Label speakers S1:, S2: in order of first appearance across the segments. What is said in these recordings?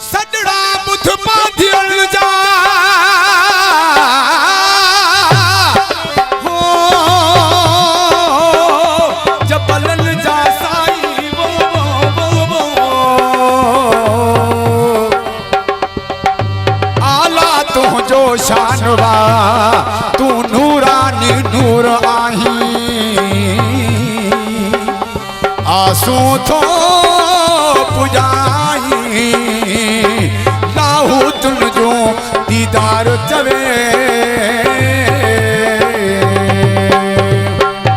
S1: सजड़ा बुध बांधियल जा हो जबलन जा साई वो आला तू जो शानवा तू नूरानी नूर आही आंसू थो पुजाई लाहू तुन जो दीदार चवे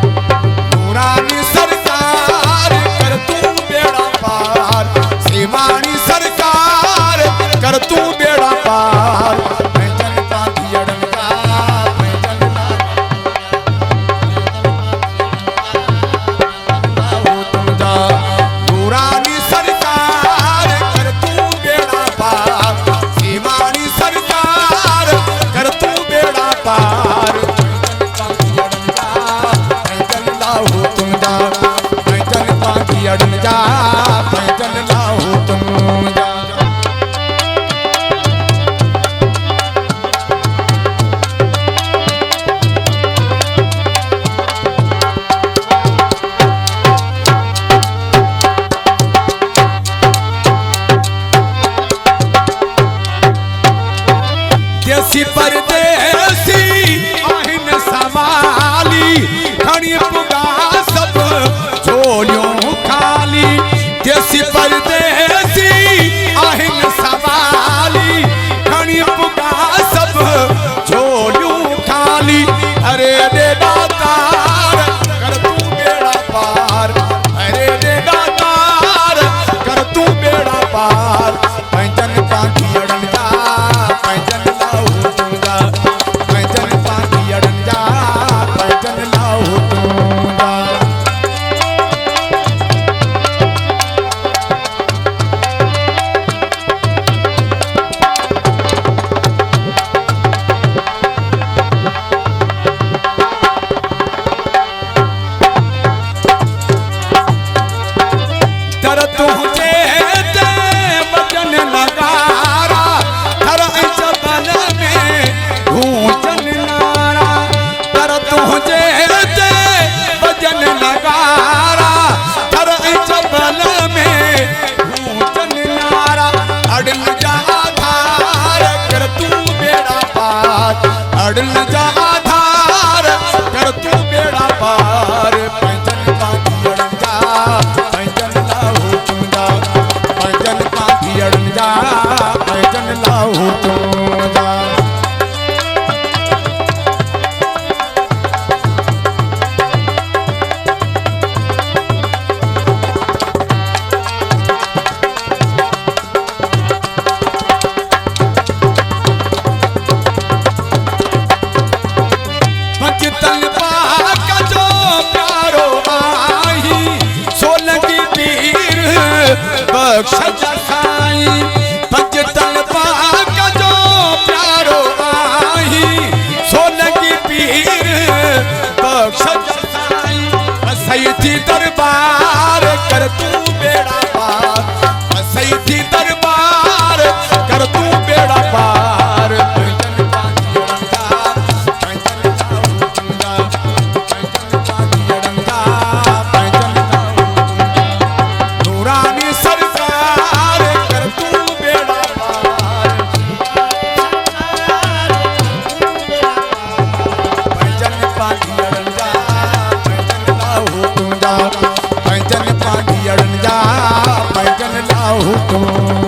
S1: नूरानी सरकार कर तू बेड़ा पार सेवानी सरकार कर तू बेड़ा पार मैं जनता की अड़ंगा मैं जनता लाहू तुम जा नूरानी सरकार कर तू बेड़ा पार सेवानी सरकार कर तू बेड़ा पार मैं जनता हूँ तुम जा मैं जनता की अड़न जा मैं जनता हूँ तुम जा देसी परदेसी आहिन संभाली खड़ी पुगा सब झोलियों खाली देसी परदेसी आहिन संभाली खड़ी पुगा सब झोलियों खाली अरे रे दातार कर तू बेड़ा पार अरे रे दातार कर तू बेड़ा पार मैं जनता की अड़न जा मैं जनता हूँ तुम जा मैं जनता की अड़न जा मैं जनता हूँ तुम जा तर तुझे ते वचन लगारा थर जबल में गूंजन नारा तर तुझे ते वचन लगारा थर जबल में गूंजन नारा अड़ल जा आधार कर तू बेड़ा पार अड़ल जा आधार कर तू बेड़ा पार मैं जनता की अड़न जा मैं जनता हूँ तुम जा मैं जनता की अड़न जा मैं जनता हूँ तुम जा पंचतन का जो प्यारो आई सोलंकी पीर बख्श साई पंचतन का जो प्यारो आई सोलंकी पीर बख्श साई सही थी दरबार कर तू बेड़ा पार सही थी दरबार कर तू बेड़ा पार नूरानी सरकार कर तू बेड़ा पार मैं जनता की अड़न जा मैं जनता हूँ तुम जा मैं जनता की अड़न जा मैं जनता हूँ तुम